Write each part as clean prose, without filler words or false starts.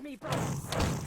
Me, brothers!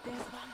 There's one.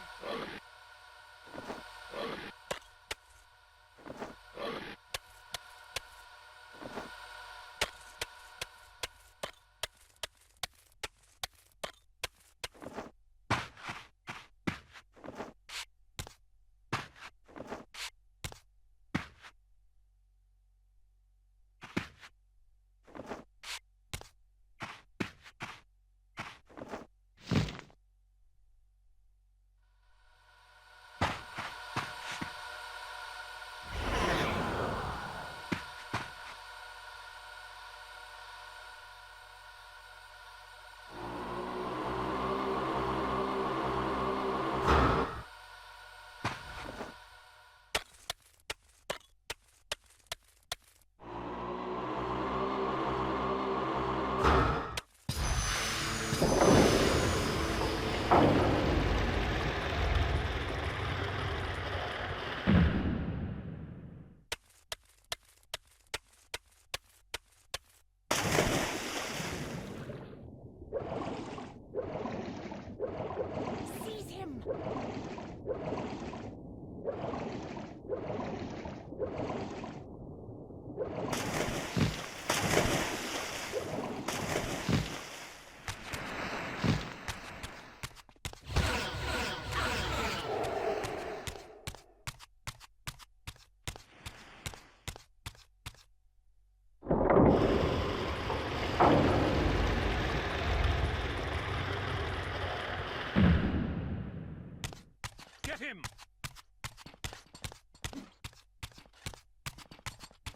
him!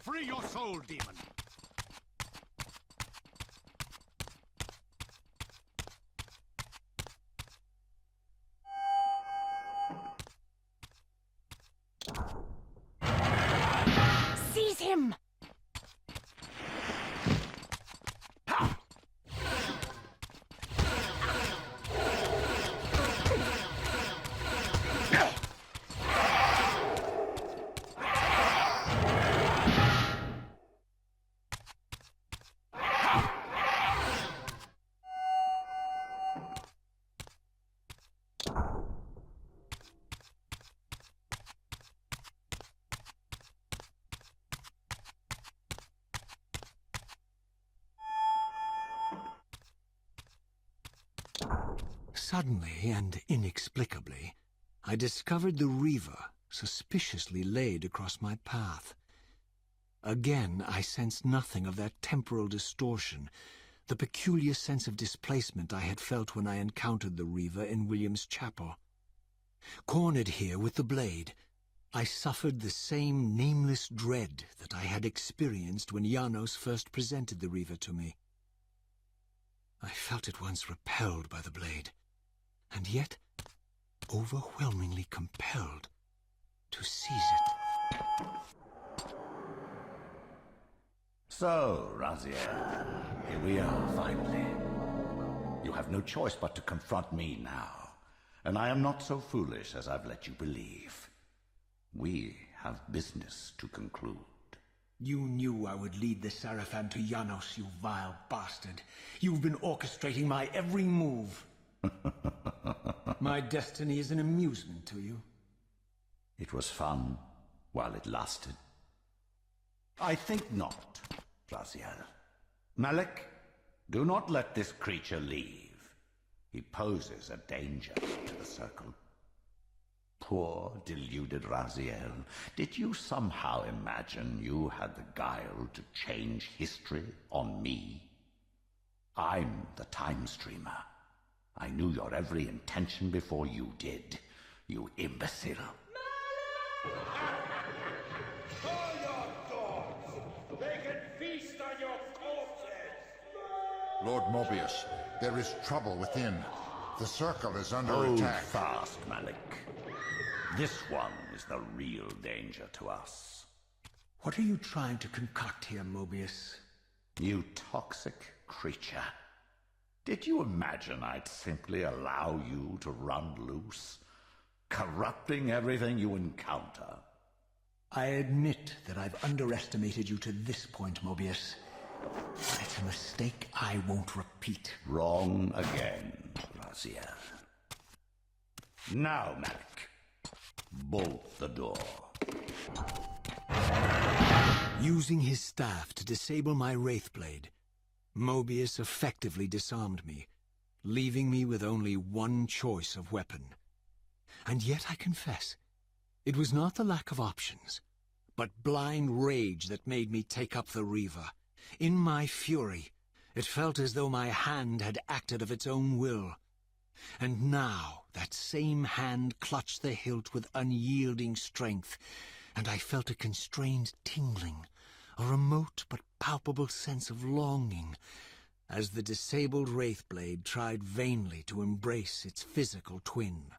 Free your soul, demon! Seize him! Suddenly and inexplicably, I discovered the Reaver suspiciously laid across my path. Again, I sensed nothing of that temporal distortion, the peculiar sense of displacement I had felt when I encountered the Reaver in William's chapel. Cornered here with the blade, I suffered the same nameless dread that I had experienced when Janos first presented the Reaver to me. I felt at once repelled by the blade, and yet overwhelmingly compelled to seize it. So, Raziel, here we are finally. You have no choice but to confront me now, and I am not so foolish as I've let you believe. We have business to conclude. You knew I would lead the Sarafan to Janos, you vile bastard. You've been orchestrating my every move. My destiny is an amusement to you. It was fun while it lasted. I think not, Raziel. Malik, do not let this creature leave. He poses a danger to the Circle. Poor, deluded Raziel, did you somehow imagine you had the guile to change history on me? I'm the time streamer. I knew your every intention before you did, you imbecile. Call your dogs! They can feast on your corpses! Lord Mobius, there is trouble within. The Circle is under Hold attack. fast, Malik. This one is the real danger to us. What are you trying to concoct here, Mobius? You toxic creature. Did you imagine I'd simply allow you to run loose, corrupting everything you encounter? I admit that I've underestimated you to this point, Mobius. It's a mistake I won't repeat. Wrong again, Raziel. Now, Malik, bolt the door. Using his staff to disable my Wraithblade, Mobius effectively disarmed me, leaving me with only one choice of weapon. And yet I confess, it was not the lack of options, but blind rage that made me take up the Reaver. In my fury, it felt as though my hand had acted of its own will. And now that same hand clutched the hilt with unyielding strength, and I felt a constrained tingling, a remote but palpable sense of longing, as the disabled Wraithblade tried vainly to embrace its physical twin.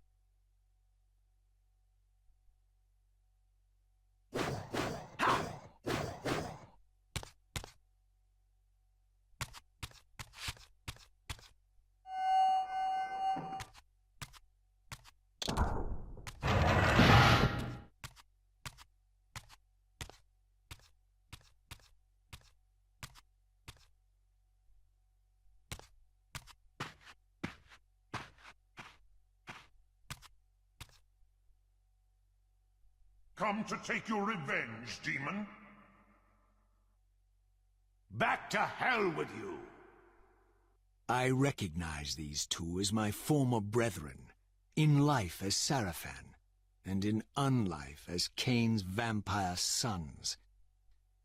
Come to take your revenge, demon? Back to hell with you! I recognize these two as my former brethren, in life as Sarafan, and in unlife as Cain's vampire sons.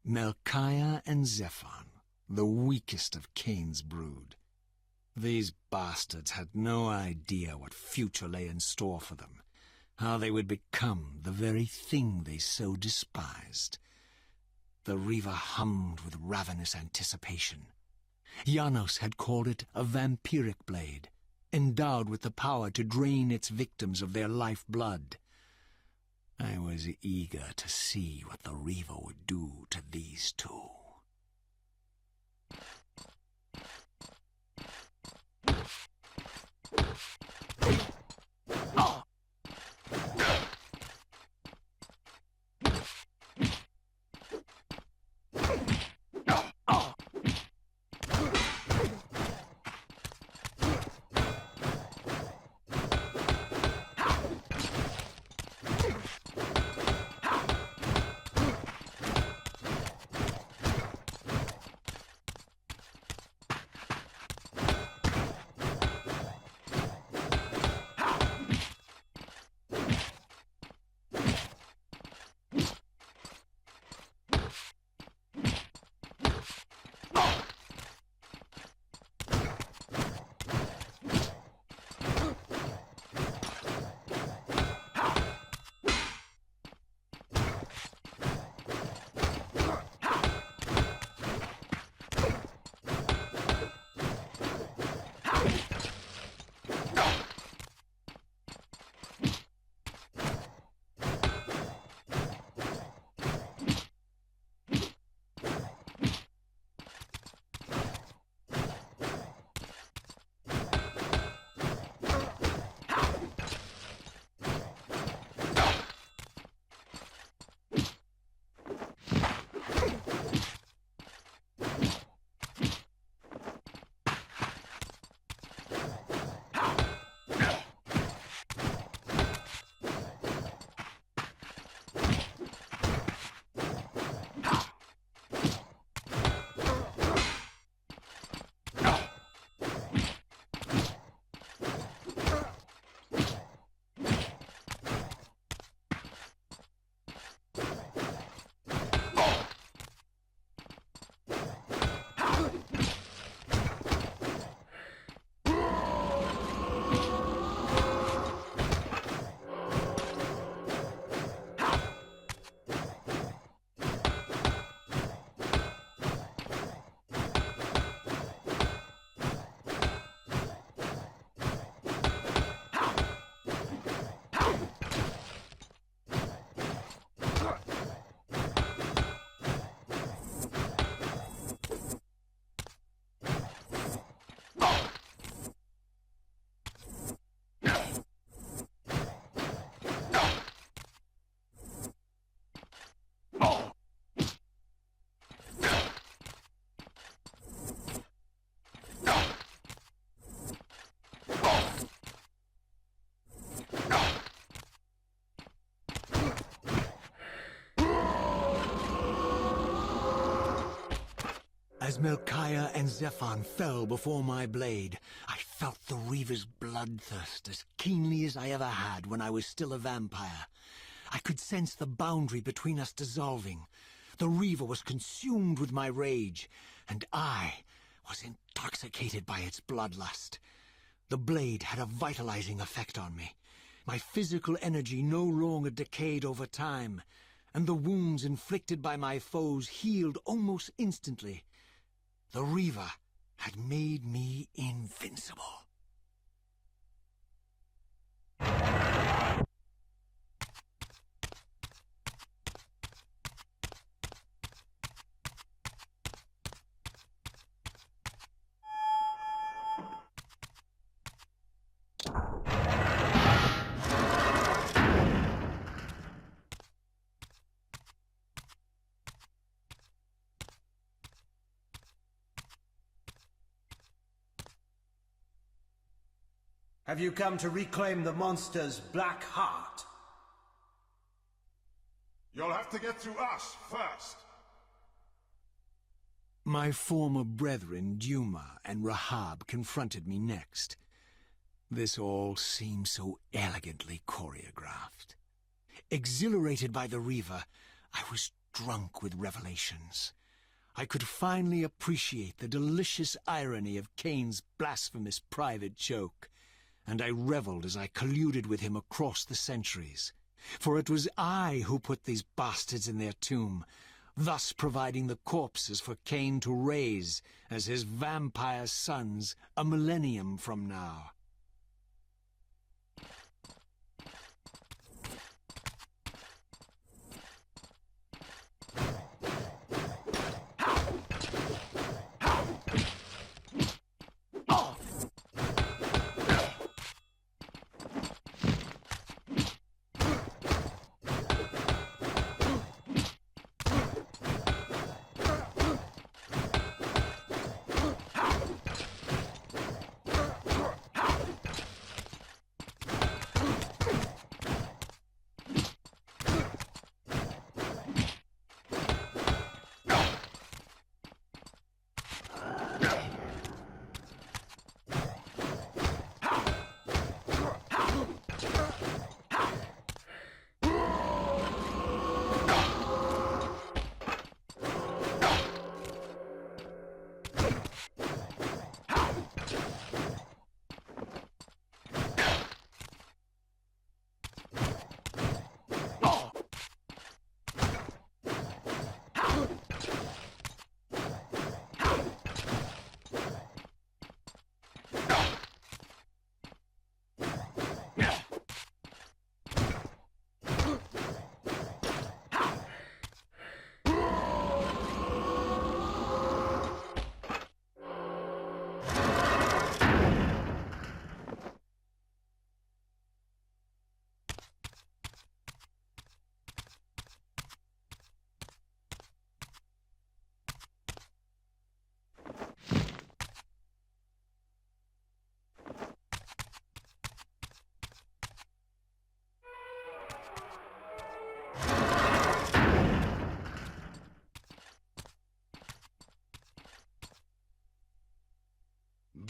Melchiah and Zephon, the weakest of Cain's brood. These bastards had no idea what future lay in store for them, how they would become the very thing they so despised. The Reaver hummed with ravenous anticipation. Janos had called it a vampiric blade, endowed with the power to drain its victims of their lifeblood. I was eager to see what the Reaver would do to these two. As Melchiah and Zephon fell before my blade, I felt the Reaver's bloodthirst as keenly as I ever had when I was still a vampire. I could sense the boundary between us dissolving. The Reaver was consumed with my rage, and I was intoxicated by its bloodlust. The blade had a vitalizing effect on me. My physical energy no longer decayed over time, and the wounds inflicted by my foes healed almost instantly. The Reaver had made me invincible. Have you come to reclaim the monster's black heart? You'll have to get through us first. My former brethren, Duma and Rahab, confronted me next. This all seemed so elegantly choreographed. Exhilarated by the Reaver, I was drunk with revelations. I could finally appreciate the delicious irony of Cain's blasphemous private joke, and I reveled as I colluded with him across the centuries. For it was I who put these bastards in their tomb, thus providing the corpses for Cain to raise as his vampire sons a millennium from now.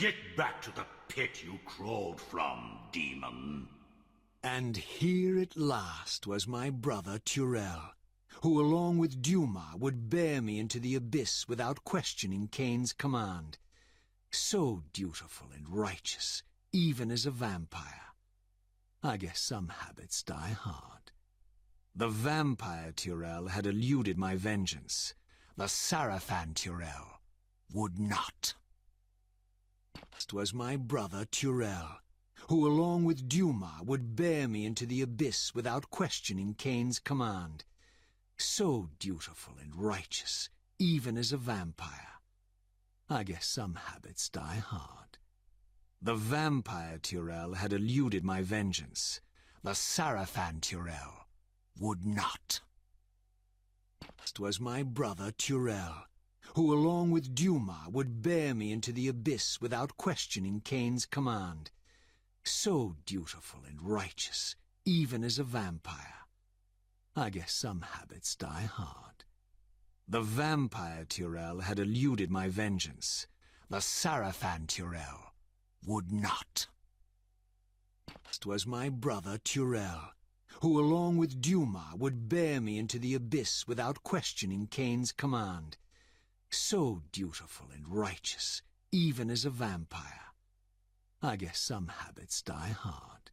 Get back to the pit you crawled from, demon. And here at last was my brother Turel, who along with Duma would bear me into the abyss without questioning Cain's command. So dutiful and righteous, even as a vampire. I guess some habits die hard. The vampire Turel had eluded my vengeance. The Sarafan Turel would not. Next was my brother Turel, who along with Duma would bear me into the abyss without questioning Cain's command. So dutiful and righteous, even as a vampire. I guess some habits die hard. The vampire Turel had eluded my vengeance. The Sarafan Turel would not. Next was my brother Turel, who along with Duma would bear me into the abyss without questioning Cain's command. So dutiful and righteous, even as a vampire. I guess some habits die hard. The vampire Tyrell had eluded my vengeance. The Sarafan Tyrell would not. 'Twas my brother Tyrell, who along with Duma would bear me into the abyss without questioning Cain's command. So dutiful and righteous, even as a vampire. I guess some habits die hard.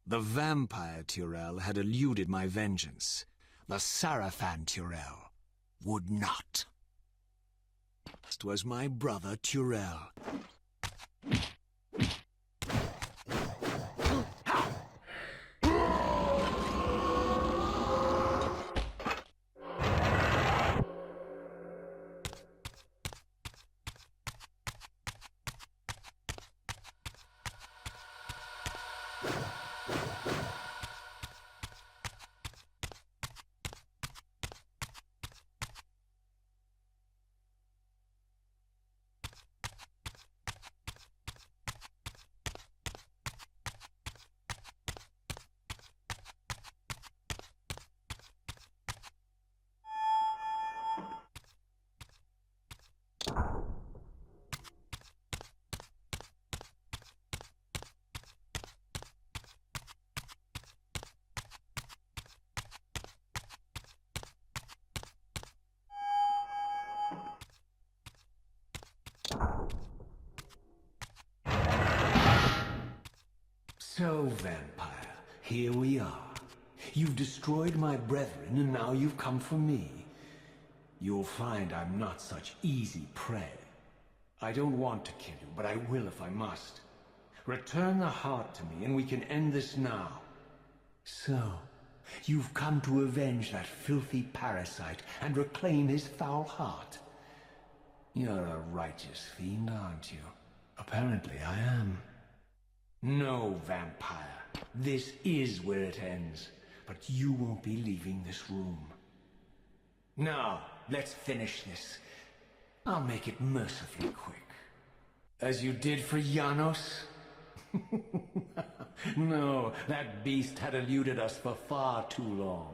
The vampire Tyrell had eluded my vengeance. The Sarafan Tyrell would not. 'Twas my brother Tyrell. So, vampire, here we are. You've destroyed my brethren, and now you've come for me. You'll find I'm not such easy prey. I don't want to kill you, but I will if I must. Return the heart to me, and we can end this now. So, you've come to avenge that filthy parasite and reclaim his foul heart. You're a righteous fiend, aren't you? Apparently I am. No, vampire. This is where it ends. But you won't be leaving this room. Now, let's finish this. I'll make it mercifully quick. As you did for Janos? No, that beast had eluded us for far too long.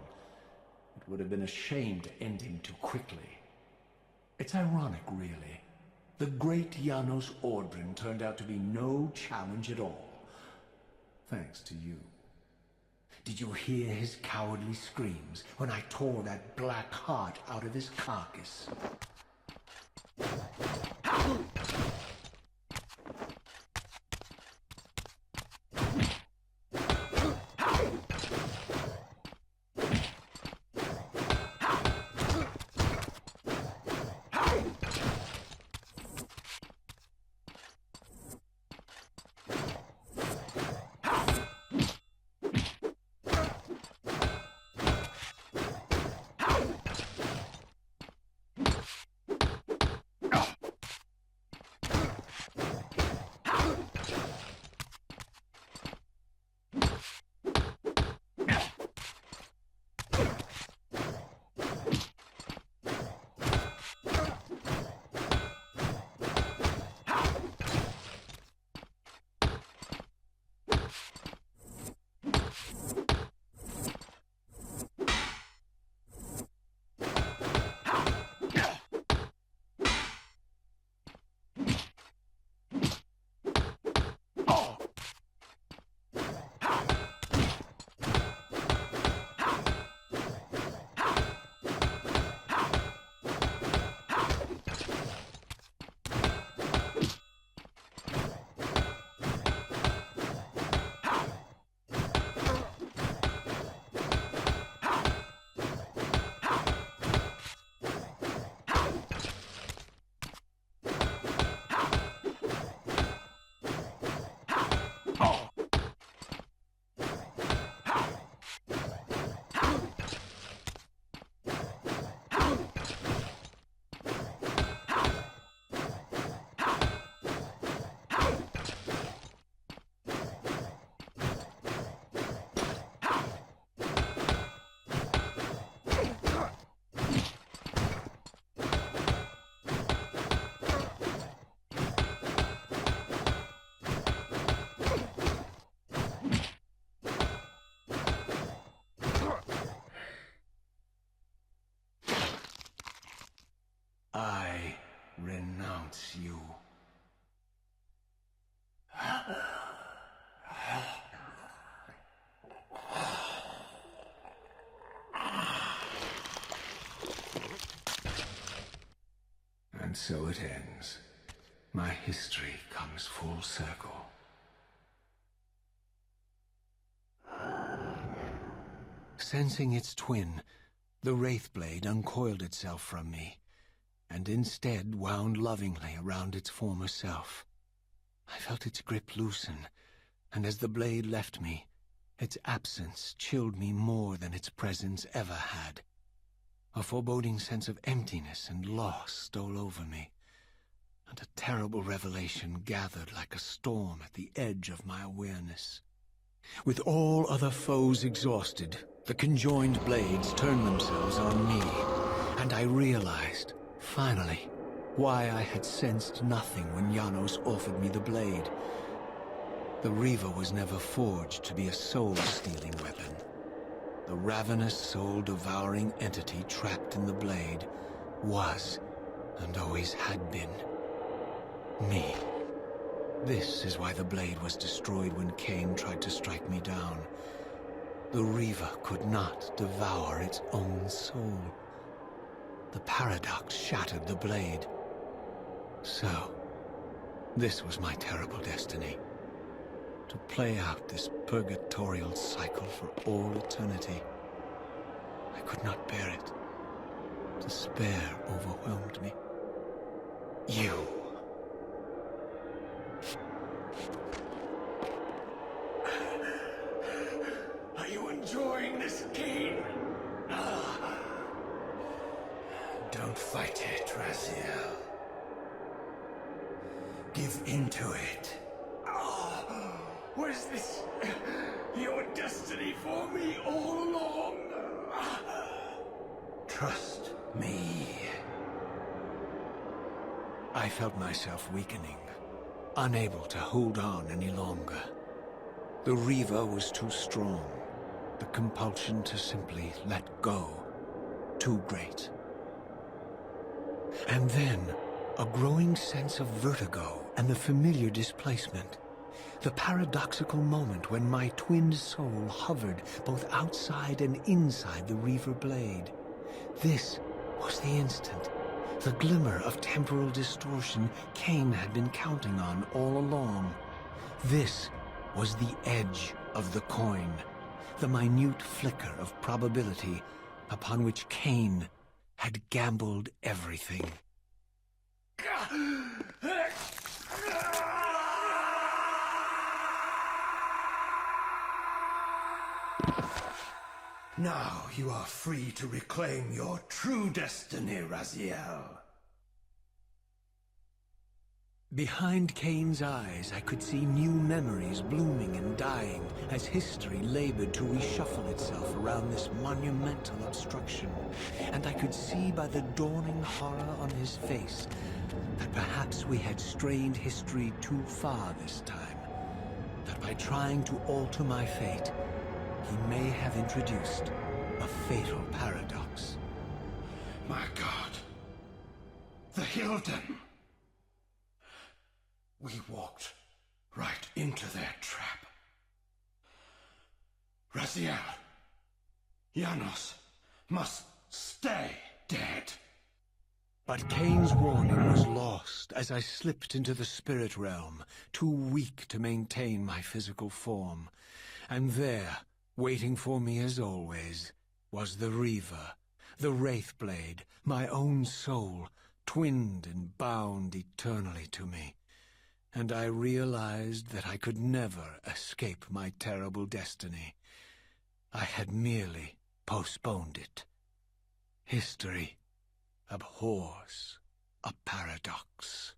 It would have been a shame to end him too quickly. It's ironic, really. The great Janos Ordrin turned out to be no challenge at all. Thanks to you. Did you hear his cowardly screams when I tore that black heart out of his carcass? pounce, you. And so it ends. My history comes full circle. Sensing its twin, the Wraithblade uncoiled itself from me, and instead wound lovingly around its former self. I felt its grip loosen, and as the blade left me, its absence chilled me more than its presence ever had. A foreboding sense of emptiness and loss stole over me, and a terrible revelation gathered like a storm at the edge of my awareness. With all other foes exhausted, the conjoined blades turned themselves on me, and I realized, finally, why I had sensed nothing when Janos offered me the blade. The Reaver was never forged to be a soul-stealing weapon. The ravenous, soul-devouring entity trapped in the blade was, and always had been, me. This is why the blade was destroyed when Cain tried to strike me down. The Reaver could not devour its own soul. The paradox shattered the blade. So, this was my terrible destiny. To play out this purgatorial cycle for all eternity. I could not bear it. Despair overwhelmed me. You. Are you enjoying this game? Don't fight it, Raziel. Give into it. Was this your destiny for me all along? Trust me. I felt myself weakening, unable to hold on any longer. The Reaver was too strong. The compulsion to simply let go, too great. And then, a growing sense of vertigo and the familiar displacement. The paradoxical moment when my twinned soul hovered both outside and inside the Reaver blade. This was the instant, the glimmer of temporal distortion Cain had been counting on all along. This was the edge of the coin, the minute flicker of probability upon which Cain had gambled everything. Now you are free to reclaim your true destiny, Raziel. Behind Cain's eyes, I could see new memories blooming and dying as history labored to reshuffle itself around this monumental obstruction. And I could see by the dawning horror on his face that perhaps we had strained history too far this time. That by trying to alter my fate, he may have introduced a fatal paradox. My God. The Hilden. We walked right into their trap. Raziel, Janos must stay dead. But Cain's warning was lost as I slipped into the spirit realm, too weak to maintain my physical form. And there, waiting for me as always, was the Reaver, the Wraithblade, my own soul, twinned and bound eternally to me. And I realized that I could never escape my terrible destiny. I had merely postponed it. History abhors a paradox.